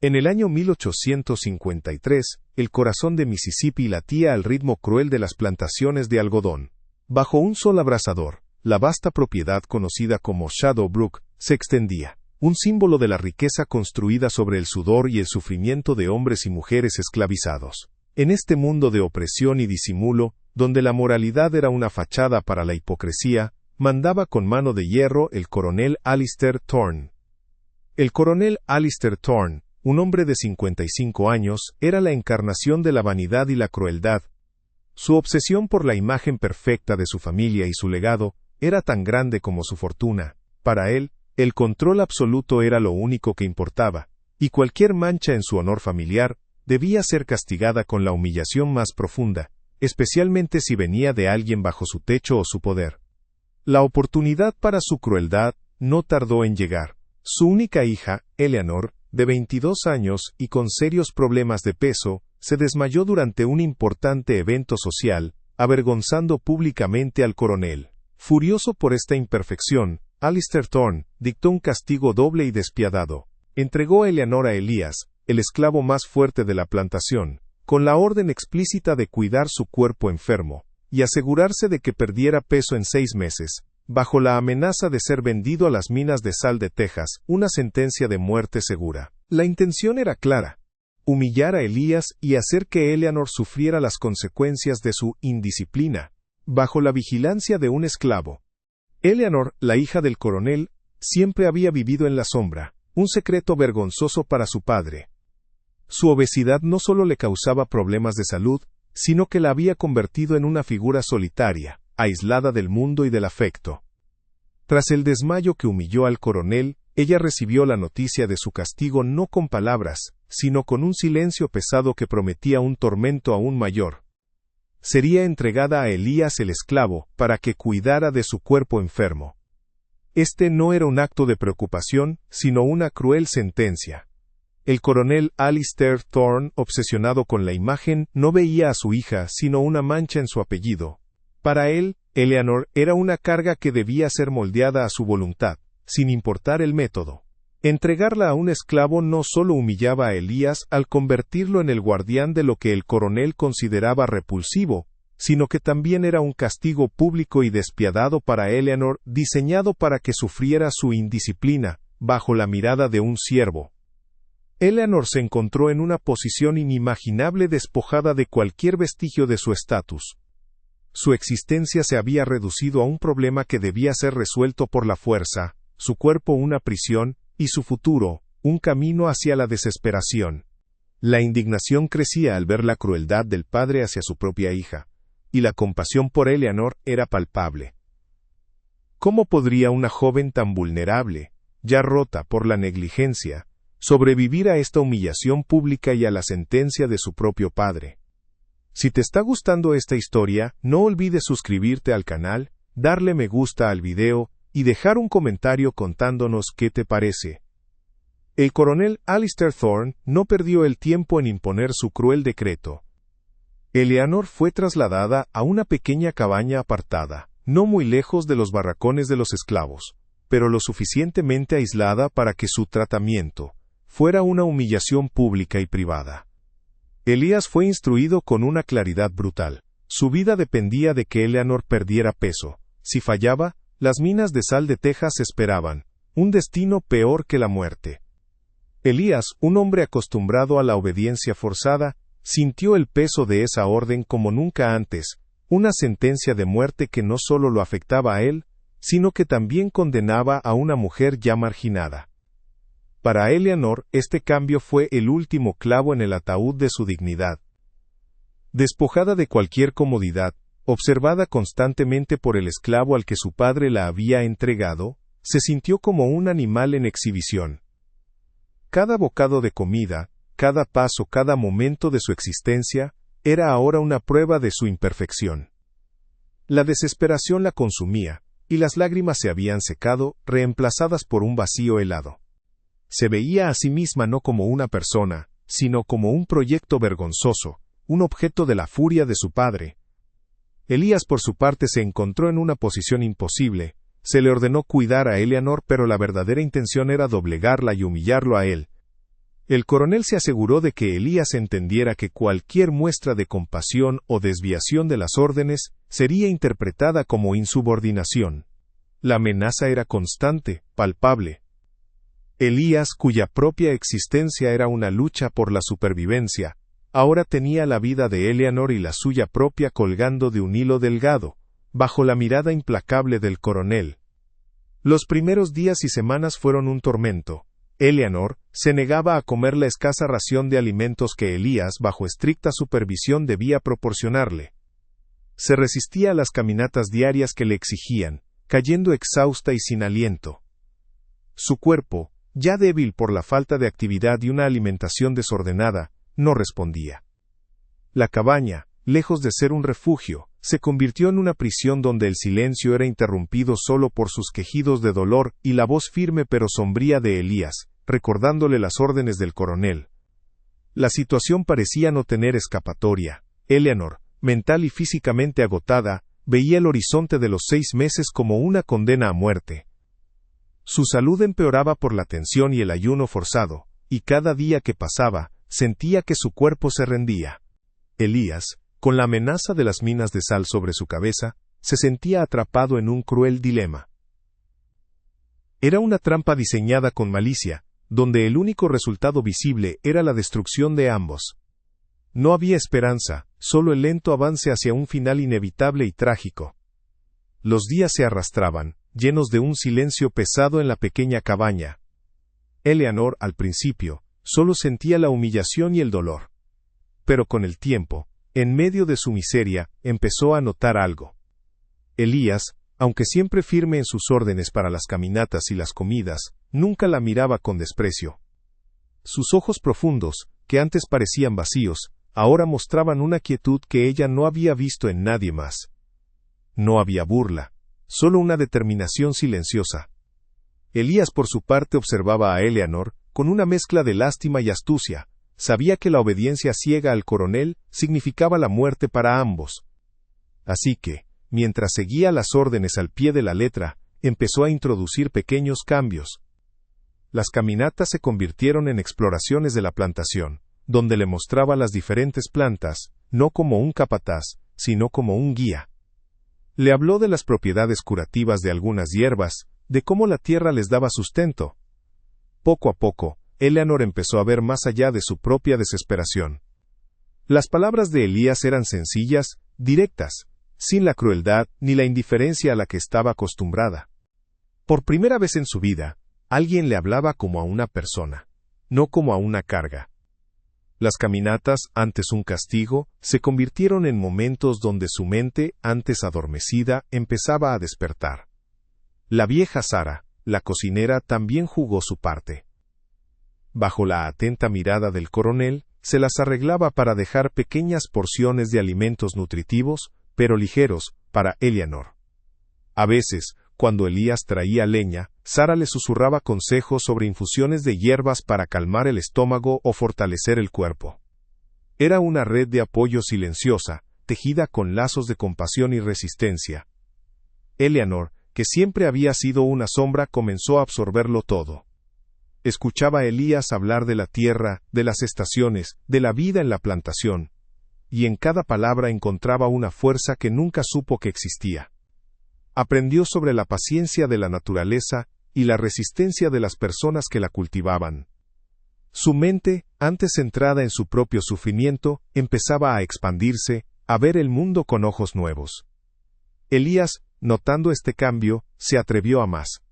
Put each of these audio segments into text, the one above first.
En el año 1853, el corazón de Mississippi latía al ritmo cruel de las plantaciones de algodón. Bajo un sol abrasador, la vasta propiedad conocida como Shadow Brook se extendía, un símbolo de la riqueza construida sobre el sudor y el sufrimiento de hombres y mujeres esclavizados. En este mundo de opresión y disimulo, donde la moralidad era una fachada para la hipocresía, mandaba con mano de hierro el coronel Alistair Thorne. El coronel Alistair Thorne, un hombre de 55 años, era la encarnación de la vanidad y la crueldad. Su obsesión por la imagen perfecta de su familia y su legado era tan grande como su fortuna. Para él, el control absoluto era lo único que importaba, y cualquier mancha en su honor familiar debía ser castigada con la humillación más profunda, especialmente si venía de alguien bajo su techo o su poder. La oportunidad para su crueldad no tardó en llegar. Su única hija, Eleanor, de 22 años y con serios problemas de peso, se desmayó durante un importante evento social, avergonzando públicamente al coronel. Furioso por esta imperfección, Alistair Thorne dictó un castigo doble y despiadado. Entregó a Eleanor a Elías, el esclavo más fuerte de la plantación, con la orden explícita de cuidar su cuerpo enfermo, y asegurarse de que perdiera peso en 6 meses, bajo la amenaza de ser vendido a las minas de sal de Texas, una sentencia de muerte segura. La intención era clara: humillar a Elías y hacer que Eleanor sufriera las consecuencias de su indisciplina, bajo la vigilancia de un esclavo. Eleanor, la hija del coronel, siempre había vivido en la sombra, un secreto vergonzoso para su padre. Su obesidad no solo le causaba problemas de salud, sino que la había convertido en una figura solitaria, aislada del mundo y del afecto. Tras el desmayo que humilló al coronel, ella recibió la noticia de su castigo no con palabras, sino con un silencio pesado que prometía un tormento aún mayor. Sería entregada a Elías el esclavo, para que cuidara de su cuerpo enfermo. Este no era un acto de preocupación, sino una cruel sentencia. El coronel Alistair Thorne, obsesionado con la imagen, no veía a su hija sino una mancha en su apellido. Para él, Eleanor era una carga que debía ser moldeada a su voluntad, sin importar el método. Entregarla a un esclavo no solo humillaba a Elías al convertirlo en el guardián de lo que el coronel consideraba repulsivo, sino que también era un castigo público y despiadado para Eleanor, diseñado para que sufriera su indisciplina, bajo la mirada de un siervo. Eleanor se encontró en una posición inimaginable, despojada de cualquier vestigio de su estatus. Su existencia se había reducido a un problema que debía ser resuelto por la fuerza, su cuerpo una prisión, y su futuro, un camino hacia la desesperación. La indignación crecía al ver la crueldad del padre hacia su propia hija, y la compasión por Eleanor era palpable. ¿Cómo podría una joven tan vulnerable, ya rota por la negligencia, sobrevivir a esta humillación pública y a la sentencia de su propio padre? Si te está gustando esta historia, no olvides suscribirte al canal, darle me gusta al video, y dejar un comentario contándonos qué te parece. El coronel Alistair Thorne no perdió el tiempo en imponer su cruel decreto. Eleanor fue trasladada a una pequeña cabaña apartada, no muy lejos de los barracones de los esclavos, pero lo suficientemente aislada para que su tratamiento fuera una humillación pública y privada. Elías fue instruido con una claridad brutal. Su vida dependía de que Eleanor perdiera peso. Si fallaba, las minas de sal de Texas esperaban un destino peor que la muerte. Elías, un hombre acostumbrado a la obediencia forzada, sintió el peso de esa orden como nunca antes, una sentencia de muerte que no solo lo afectaba a él, sino que también condenaba a una mujer ya marginada. Para Eleanor, este cambio fue el último clavo en el ataúd de su dignidad. Despojada de cualquier comodidad, observada constantemente por el esclavo al que su padre la había entregado, se sintió como un animal en exhibición. Cada bocado de comida, cada paso, cada momento de su existencia, era ahora una prueba de su imperfección. La desesperación la consumía, y las lágrimas se habían secado, reemplazadas por un vacío helado. Se veía a sí misma no como una persona, sino como un proyecto vergonzoso, un objeto de la furia de su padre. Elías por su parte se encontró en una posición imposible. Se le ordenó cuidar a Eleanor, pero la verdadera intención era doblegarla y humillarlo a él. El coronel se aseguró de que Elías entendiera que cualquier muestra de compasión o desviación de las órdenes sería interpretada como insubordinación. La amenaza era constante, palpable. Elías, cuya propia existencia era una lucha por la supervivencia, ahora tenía la vida de Eleanor y la suya propia colgando de un hilo delgado, bajo la mirada implacable del coronel. Los primeros días y semanas fueron un tormento. Eleanor se negaba a comer la escasa ración de alimentos que Elías, bajo estricta supervisión, debía proporcionarle. Se resistía a las caminatas diarias que le exigían, cayendo exhausta y sin aliento. Su cuerpo, ya débil por la falta de actividad y una alimentación desordenada, no respondía. La cabaña, lejos de ser un refugio, se convirtió en una prisión donde el silencio era interrumpido solo por sus quejidos de dolor y la voz firme pero sombría de Elías, recordándole las órdenes del coronel. La situación parecía no tener escapatoria. Eleanor, mental y físicamente agotada, veía el horizonte de los 6 meses como una condena a muerte. Su salud empeoraba por la tensión y el ayuno forzado, y cada día que pasaba, sentía que su cuerpo se rendía. Elías, con la amenaza de las minas de sal sobre su cabeza, se sentía atrapado en un cruel dilema. Era una trampa diseñada con malicia, donde el único resultado visible era la destrucción de ambos. No había esperanza, solo el lento avance hacia un final inevitable y trágico. Los días se arrastraban, llenos de un silencio pesado en la pequeña cabaña. Eleanor, al principio, solo sentía la humillación y el dolor. Pero con el tiempo, en medio de su miseria, empezó a notar algo. Elías, aunque siempre firme en sus órdenes para las caminatas y las comidas, nunca la miraba con desprecio. Sus ojos profundos, que antes parecían vacíos, ahora mostraban una quietud que ella no había visto en nadie más. No había burla, solo una determinación silenciosa. Elías por su parte observaba a Eleanor, con una mezcla de lástima y astucia. Sabía que la obediencia ciega al coronel significaba la muerte para ambos. Así que, mientras seguía las órdenes al pie de la letra, empezó a introducir pequeños cambios. Las caminatas se convirtieron en exploraciones de la plantación, donde le mostraba las diferentes plantas, no como un capataz, sino como un guía. Le habló de las propiedades curativas de algunas hierbas, de cómo la tierra les daba sustento. Poco a poco, Eleanor empezó a ver más allá de su propia desesperación. Las palabras de Elías eran sencillas, directas, sin la crueldad ni la indiferencia a la que estaba acostumbrada. Por primera vez en su vida, alguien le hablaba como a una persona, no como a una carga. Las caminatas, antes un castigo, se convirtieron en momentos donde su mente, antes adormecida, empezaba a despertar. La vieja Sara, la cocinera, también jugó su parte. Bajo la atenta mirada del coronel, se las arreglaba para dejar pequeñas porciones de alimentos nutritivos, pero ligeros, para Eleanor. A veces, cuando Elías traía leña, Sara le susurraba consejos sobre infusiones de hierbas para calmar el estómago o fortalecer el cuerpo. Era una red de apoyo silenciosa, tejida con lazos de compasión y resistencia. Eleanor, que siempre había sido una sombra, comenzó a absorberlo todo. Escuchaba a Elías hablar de la tierra, de las estaciones, de la vida en la plantación, y en cada palabra encontraba una fuerza que nunca supo que existía. Aprendió sobre la paciencia de la naturaleza y la resistencia de las personas que la cultivaban. Su mente, antes centrada en su propio sufrimiento, empezaba a expandirse, a ver el mundo con ojos nuevos. Elías, notando este cambio, se atrevió a más.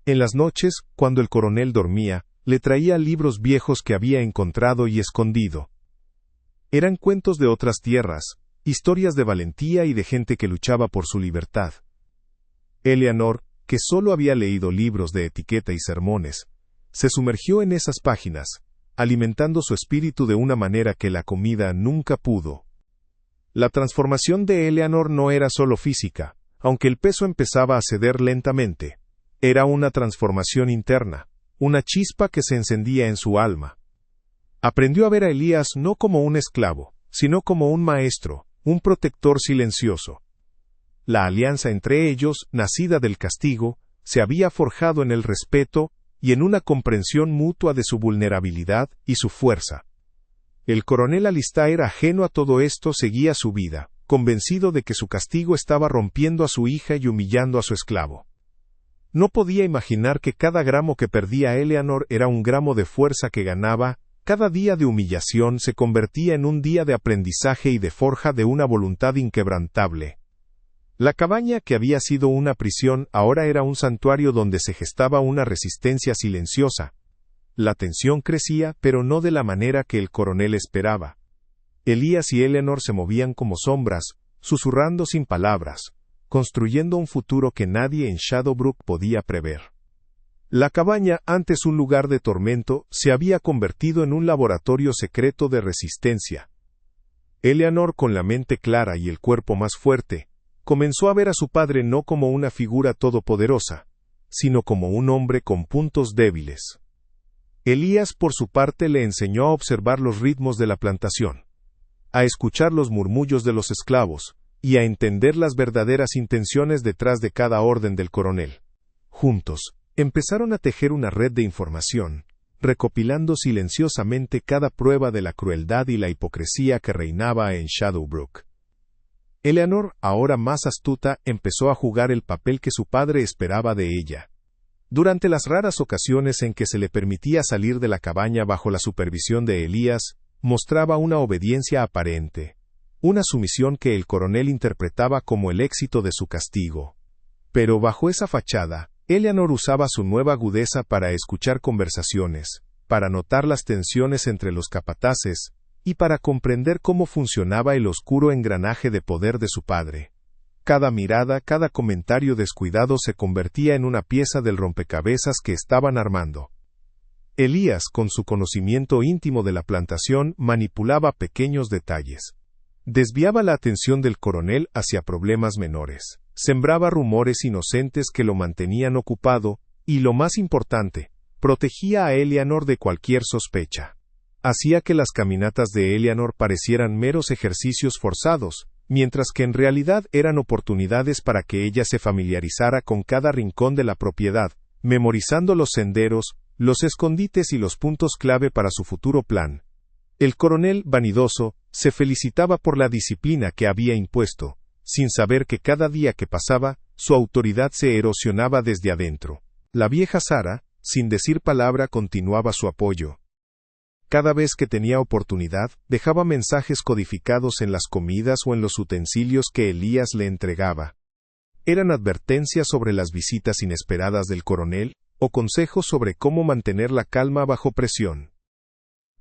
En las noches, cuando el coronel dormía, le traía libros viejos que había encontrado y escondido. Eran cuentos de otras tierras, historias de valentía y de gente que luchaba por su libertad. Eleanor, que solo había leído libros de etiqueta y sermones, se sumergió en esas páginas, alimentando su espíritu de una manera que la comida nunca pudo. La transformación de Eleanor no era solo física, aunque el peso empezaba a ceder lentamente. Era una transformación interna, una chispa que se encendía en su alma. Aprendió a ver a Elías no como un esclavo, sino como un maestro, un protector silencioso. La alianza entre ellos, nacida del castigo, se había forjado en el respeto y en una comprensión mutua de su vulnerabilidad y su fuerza. El coronel Alistair, ajeno a todo esto, seguía su vida, convencido de que su castigo estaba rompiendo a su hija y humillando a su esclavo. No podía imaginar que cada gramo que perdía Eleanor era un gramo de fuerza que ganaba. Cada día de humillación se convertía en un día de aprendizaje y de forja de una voluntad inquebrantable. La cabaña, que había sido una prisión, ahora era un santuario donde se gestaba una resistencia silenciosa. La tensión crecía, pero no de la manera que el coronel esperaba. Elías y Eleanor se movían como sombras, susurrando sin palabras, construyendo un futuro que nadie en Shadowbrook podía prever. La cabaña, antes un lugar de tormento, se había convertido en un laboratorio secreto de resistencia. Eleanor, con la mente clara y el cuerpo más fuerte, comenzó a ver a su padre no como una figura todopoderosa, sino como un hombre con puntos débiles. Elías, por su parte, le enseñó a observar los ritmos de la plantación, a escuchar los murmullos de los esclavos, y a entender las verdaderas intenciones detrás de cada orden del coronel. Juntos, empezaron a tejer una red de información, recopilando silenciosamente cada prueba de la crueldad y la hipocresía que reinaba en Shadowbrook. Eleanor, ahora más astuta, empezó a jugar el papel que su padre esperaba de ella. Durante las raras ocasiones en que se le permitía salir de la cabaña bajo la supervisión de Elías, mostraba una obediencia aparente, una sumisión que el coronel interpretaba como el éxito de su castigo. Pero bajo esa fachada, Eleanor usaba su nueva agudeza para escuchar conversaciones, para notar las tensiones entre los capataces, y para comprender cómo funcionaba el oscuro engranaje de poder de su padre. Cada mirada, cada comentario descuidado se convertía en una pieza del rompecabezas que estaban armando. Elías, con su conocimiento íntimo de la plantación, manipulaba pequeños detalles. Desviaba la atención del coronel hacia problemas menores. Sembraba rumores inocentes que lo mantenían ocupado, y lo más importante, protegía a Eleanor de cualquier sospecha. Hacía que las caminatas de Eleanor parecieran meros ejercicios forzados, mientras que en realidad eran oportunidades para que ella se familiarizara con cada rincón de la propiedad, memorizando los senderos, los escondites y los puntos clave para su futuro plan. El coronel, vanidoso, se felicitaba por la disciplina que había impuesto, sin saber que cada día que pasaba, su autoridad se erosionaba desde adentro. La vieja Sara, sin decir palabra, continuaba su apoyo. Cada vez que tenía oportunidad, dejaba mensajes codificados en las comidas o en los utensilios que Elías le entregaba. Eran advertencias sobre las visitas inesperadas del coronel, o consejos sobre cómo mantener la calma bajo presión.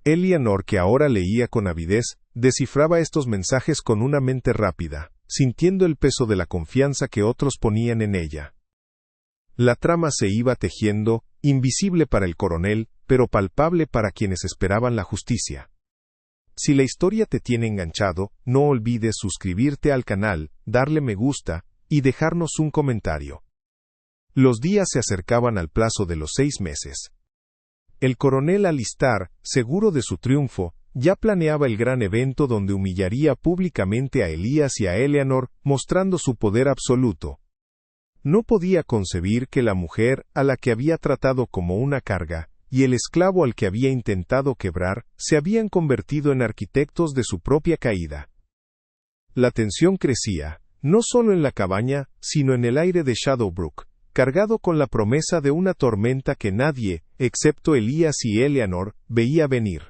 Eleanor, que ahora leía con avidez, descifraba estos mensajes con una mente rápida, sintiendo el peso de la confianza que otros ponían en ella. La trama se iba tejiendo, invisible para el coronel, pero palpable para quienes esperaban la justicia. Si la historia te tiene enganchado, no olvides suscribirte al canal, darle me gusta, y dejarnos un comentario. Los días se acercaban al plazo de los 6 meses. El coronel Alistair, seguro de su triunfo, ya planeaba el gran evento donde humillaría públicamente a Elías y a Eleanor, mostrando su poder absoluto. No podía concebir que la mujer, a la que había tratado como una carga, y el esclavo al que había intentado quebrar, se habían convertido en arquitectos de su propia caída. La tensión crecía, no solo en la cabaña, sino en el aire de Shadowbrook, cargado con la promesa de una tormenta que nadie, excepto Elías y Eleanor, veía venir.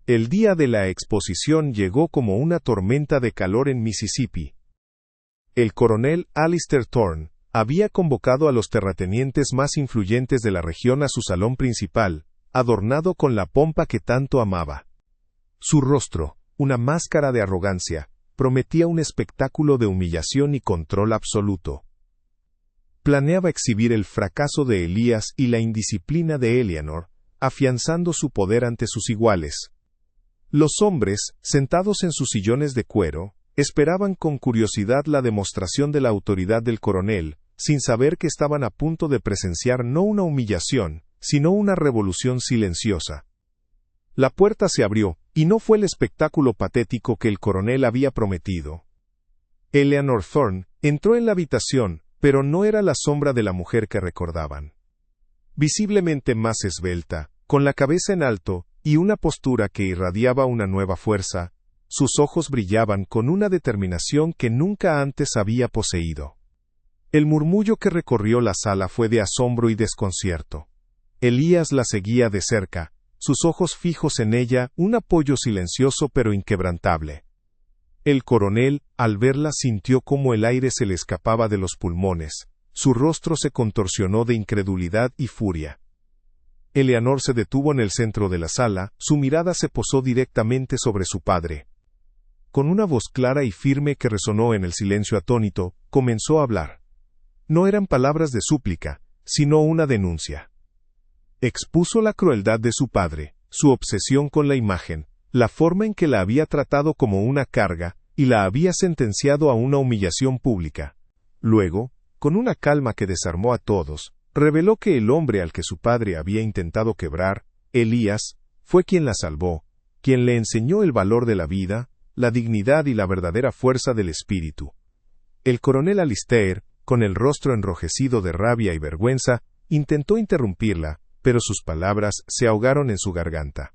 El día de la exposición llegó como una tormenta de calor en Mississippi. El coronel Alistair Thorne había convocado a los terratenientes más influyentes de la región a su salón principal, adornado con la pompa que tanto amaba. Su rostro, una máscara de arrogancia, prometía un espectáculo de humillación y control absoluto. Planeaba exhibir el fracaso de Elías y la indisciplina de Eleanor, afianzando su poder ante sus iguales. Los hombres, sentados en sus sillones de cuero, esperaban con curiosidad la demostración de la autoridad del coronel, sin saber que estaban a punto de presenciar no una humillación, sino una revolución silenciosa. La puerta se abrió, y no fue el espectáculo patético que el coronel había prometido. Eleanor Thorne entró en la habitación, pero no era la sombra de la mujer que recordaban. visiblemente más esbelta, con la cabeza en alto y una postura que irradiaba una nueva fuerza. Sus ojos brillaban con una determinación que nunca antes había poseído. El murmullo que recorrió la sala fue de asombro y desconcierto. Elías la seguía de cerca, sus ojos fijos en ella, un apoyo silencioso pero inquebrantable. El coronel, al verla, sintió cómo el aire se le escapaba de los pulmones. Su rostro se contorsionó de incredulidad y furia. Eleanor se detuvo en el centro de la sala, su mirada se posó directamente sobre su padre. Con una voz clara y firme que resonó en el silencio atónito, comenzó a hablar. No eran palabras de súplica, sino una denuncia. Expuso la crueldad de su padre, su obsesión con la imagen, la forma en que la había tratado como una carga, y la había sentenciado a una humillación pública. Luego, con una calma que desarmó a todos, reveló que el hombre al que su padre había intentado quebrar, Elías, fue quien la salvó, quien le enseñó el valor de la vida, la dignidad y la verdadera fuerza del espíritu. El coronel Alistair, con el rostro enrojecido de rabia y vergüenza, intentó interrumpirla, pero sus palabras se ahogaron en su garganta.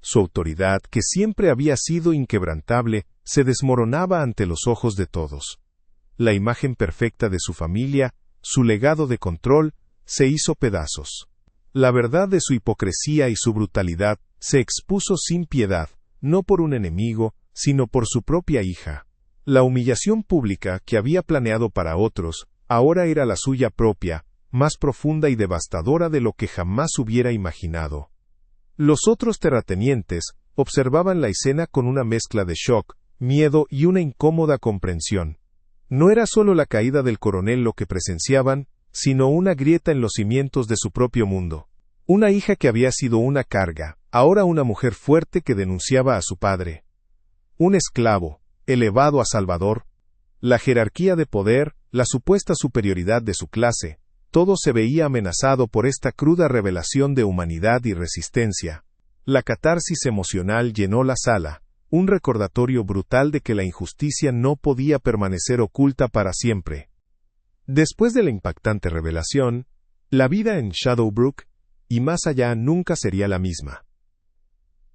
Su autoridad, que siempre había sido inquebrantable, se desmoronaba ante los ojos de todos. La imagen perfecta de su familia, su legado de control, se hizo pedazos. La verdad de su hipocresía y su brutalidad se expuso sin piedad, no por un enemigo, sino por su propia hija. La humillación pública que había planeado para otros, ahora era la suya propia, más profunda y devastadora de lo que jamás hubiera imaginado. Los otros terratenientes observaban la escena con una mezcla de shock, miedo y una incómoda comprensión. No era solo la caída del coronel lo que presenciaban, sino una grieta en los cimientos de su propio mundo. Una hija que había sido una carga, ahora una mujer fuerte que denunciaba a su padre. Un esclavo, elevado a salvador. La jerarquía de poder, la supuesta superioridad de su clase, todo se veía amenazado por esta cruda revelación de humanidad y resistencia. La catarsis emocional llenó la sala, un recordatorio brutal de que la injusticia no podía permanecer oculta para siempre. Después de la impactante revelación, la vida en Shadowbrook y más allá nunca sería la misma.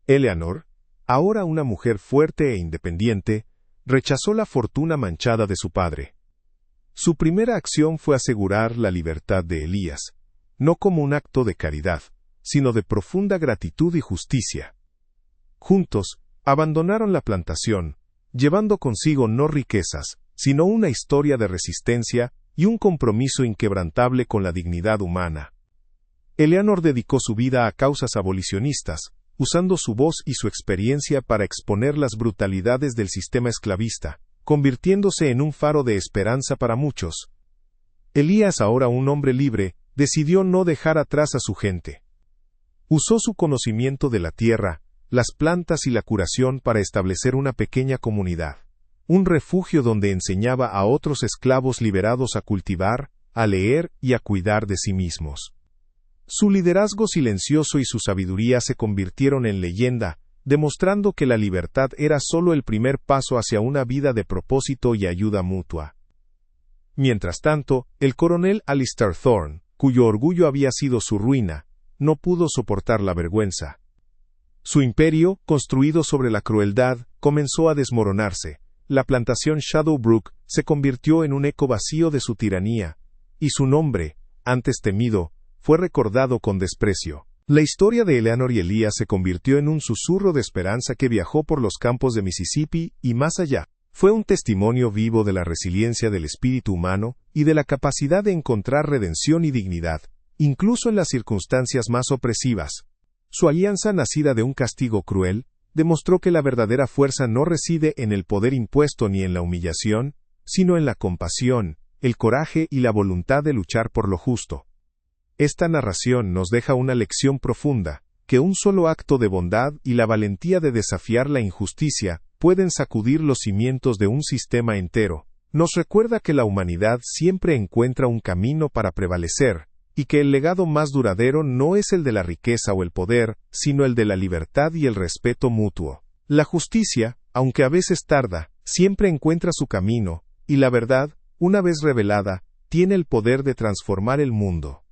Eleanor, ahora una mujer fuerte e independiente, rechazó la fortuna manchada de su padre. Su primera acción fue asegurar la libertad de Elías, no como un acto de caridad, sino de profunda gratitud y justicia. Juntos, abandonaron la plantación, llevando consigo no riquezas, sino una historia de resistencia y un compromiso inquebrantable con la dignidad humana. Eleanor dedicó su vida a causas abolicionistas, usando su voz y su experiencia para exponer las brutalidades del sistema esclavista, convirtiéndose en un faro de esperanza para muchos. Elías, ahora un hombre libre, decidió no dejar atrás a su gente. Usó su conocimiento de la tierra, las plantas y la curación para establecer una pequeña comunidad, un refugio donde enseñaba a otros esclavos liberados a cultivar, a leer y a cuidar de sí mismos. Su liderazgo silencioso y su sabiduría se convirtieron en leyenda, demostrando que la libertad era solo el primer paso hacia una vida de propósito y ayuda mutua. Mientras tanto, el coronel Alistair Thorne, cuyo orgullo había sido su ruina, no pudo soportar la vergüenza. Su imperio, construido sobre la crueldad, comenzó a desmoronarse. La plantación Shadowbrook se convirtió en un eco vacío de su tiranía, y su nombre, antes temido, fue recordado con desprecio. La historia de Eleanor y Elías se convirtió en un susurro de esperanza que viajó por los campos de Mississippi y más allá. Fue un testimonio vivo de la resiliencia del espíritu humano y de la capacidad de encontrar redención y dignidad, incluso en las circunstancias más opresivas. Su alianza, nacida de un castigo cruel, demostró que la verdadera fuerza no reside en el poder impuesto ni en la humillación, sino en la compasión, el coraje y la voluntad de luchar por lo justo. Esta narración nos deja una lección profunda, que un solo acto de bondad y la valentía de desafiar la injusticia pueden sacudir los cimientos de un sistema entero. Nos recuerda que la humanidad siempre encuentra un camino para prevalecer, y que el legado más duradero no es el de la riqueza o el poder, sino el de la libertad y el respeto mutuo. La justicia, aunque a veces tarda, siempre encuentra su camino, y la verdad, una vez revelada, tiene el poder de transformar el mundo.